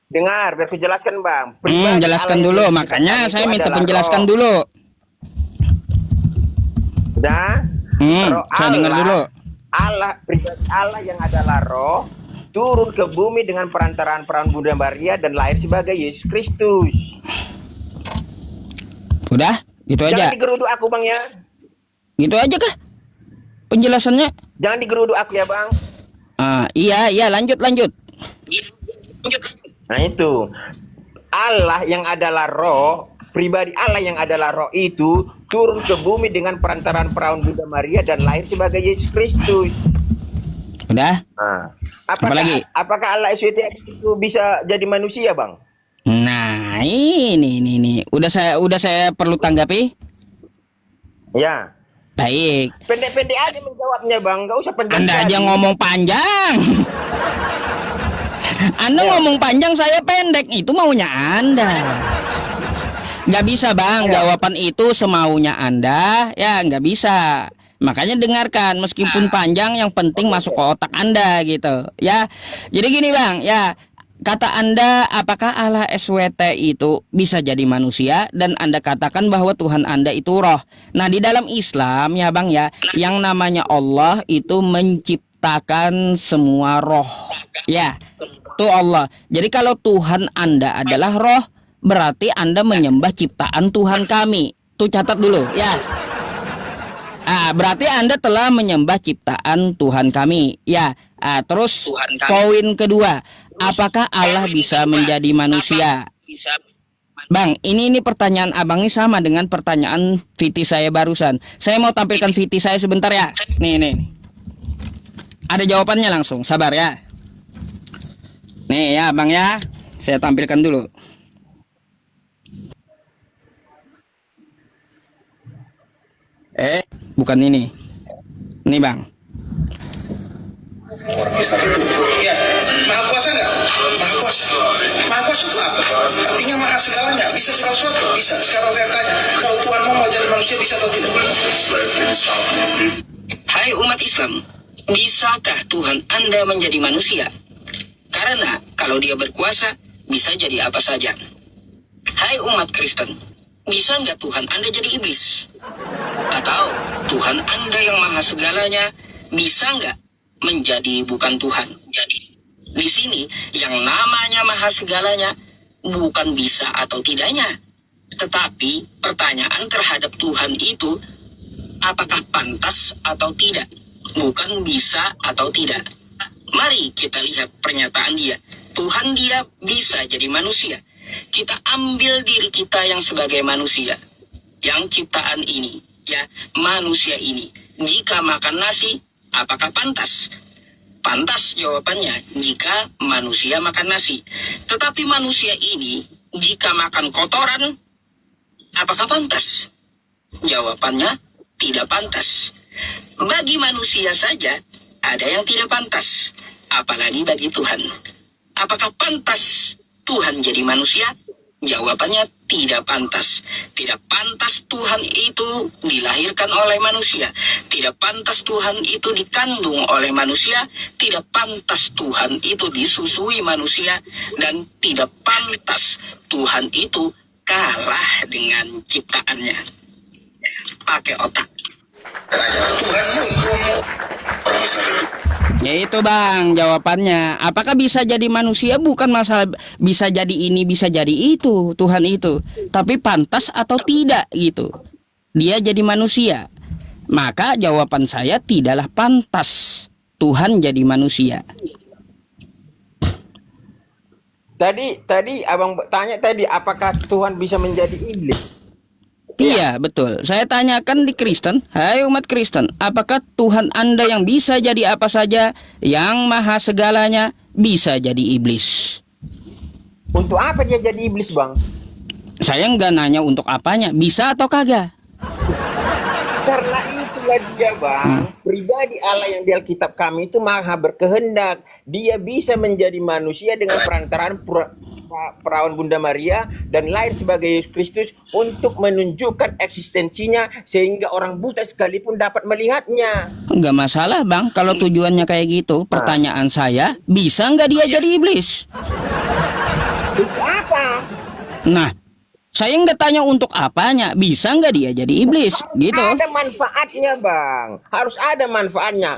Dengar, biar ku jelaskan Bang. Pribadi Allah Jelaskan yang dulu. dia Makanya ciptakan itu saya minta adalah penjelaskan roh. dulu. Sudah? Roh Saya dengar dulu. Allah, pribadi Allah yang adalah roh, turun ke bumi dengan perantaraan perawan Bunda Maria dan lahir sebagai Yesus Kristus. Udah, gitu Jangan aja. digeruduk aku Bang ya. Gitu aja kah penjelasannya? Jangan digeruduk aku ya Bang. Iya, iya, lanjut, lanjut. Nah itu. Allah yang adalah roh, pribadi Allah yang adalah roh itu turun ke bumi dengan perantaraan perawan Bunda Maria dan lahir sebagai Yesus Kristus. Udah, Nah, apa lagi? apakah Allah SWT itu bisa jadi manusia, Bang? Nah, ini. Udah saya perlu tanggapi. Ya. Baik. Pendek-pendek aja menjawabnya, Bang. Nggak usah panjang Anda aja kali. ngomong panjang. Anda Ayo, ngomong panjang, saya pendek. Itu maunya Anda. Nggak bisa bang, ayo. jawaban itu semaunya Anda. Ya nggak bisa. Makanya dengarkan, meskipun panjang, yang penting Oke, masuk oke. ke otak Anda gitu. Ya, jadi gini bang, ya kata Anda, apakah Allah SWT itu bisa jadi manusia? Dan Anda katakan bahwa Tuhan Anda itu roh. Nah di dalam Islam ya bang ya, yang namanya Allah itu menciptakan semua roh. Ya, itu Allah. Jadi kalau Tuhan Anda adalah roh, berarti Anda menyembah ciptaan Tuhan kami. Tuh catat dulu ya. Berarti Anda telah menyembah ciptaan Tuhan kami. Ya. Terus poin kedua, apakah Allah bisa menjadi manusia? Bang, ini pertanyaan abang ini sama dengan pertanyaan VT saya barusan. Saya mau tampilkan VT saya sebentar ya. Nih. Ada jawabannya langsung, sabar ya. Nih ya bang ya, saya tampilkan dulu. Bukan ini. Ini bang. Islam itu ya maha kuasa nggak? Maha kuasa. Maha kuasa itu apa? Artinya maha segalanya. Bisa segala sesuatu. Bisa. Sekarang saya tanya, kalau Tuhan mau jadi manusia bisa atau tidak? Hai umat Islam, bisakah Tuhan Anda menjadi manusia? Karena kalau dia berkuasa, bisa jadi apa saja. Hai umat Kristen, bisa nggak Tuhan Anda jadi iblis? Atau Tuhan Anda yang maha segalanya, bisa nggak menjadi bukan Tuhan? Jadi, di sini yang namanya maha segalanya bukan bisa atau tidaknya. Tetapi pertanyaan terhadap Tuhan itu, apakah pantas atau tidak? Bukan bisa atau tidak. Mari kita lihat pernyataan dia. Tuhan dia bisa jadi manusia. Kita ambil diri kita yang sebagai manusia. Yang ciptaan ini, ya, manusia ini. Jika makan nasi, apakah pantas? Pantas jawabannya jika manusia makan nasi. Tetapi manusia ini jika makan kotoran, apakah pantas? Jawabannya tidak pantas. Bagi manusia saja ada yang tidak pantas, apalagi bagi Tuhan. Apakah pantas Tuhan jadi manusia? Jawabannya tidak pantas. Tidak pantas Tuhan itu dilahirkan oleh manusia. Tidak pantas Tuhan itu dikandung oleh manusia. Tidak pantas Tuhan itu disusui manusia. Dan tidak pantas Tuhan itu kalah dengan ciptaannya. Pakai otak. Tuhanmu itu orang Islam itu. Ya itu bang jawabannya. Apakah bisa jadi manusia? Bukan masalah bisa jadi ini bisa jadi itu Tuhan itu, tapi pantas atau tidak gitu dia jadi manusia. Maka jawaban saya tidaklah pantas Tuhan jadi manusia. Tadi Abang tanya tadi apakah Tuhan bisa menjadi iblis? Iya betul. Saya tanyakan di Kristen, hai umat Kristen, apakah Tuhan Anda yang bisa jadi apa saja, yang maha segalanya, bisa jadi iblis? Untuk apa dia jadi iblis, Bang? Saya nggak nanya untuk apanya, bisa atau kagak. Karena itulah dia, Bang. Pribadi Allah yang di Alkitab kami itu maha berkehendak. Dia bisa menjadi manusia dengan perantaraan perawan Bunda Maria dan lahir sebagai Yesus Kristus untuk menunjukkan eksistensinya sehingga orang buta sekalipun dapat melihatnya. Nggak masalah bang, kalau tujuannya kayak gitu. Pertanyaan saya, bisa nggak dia jadi iblis? Untuk apa? Nah, saya nggak tanya untuk apanya, bisa nggak dia jadi iblis, gitu. Ada manfaatnya, Bang. Harus ada manfaatnya.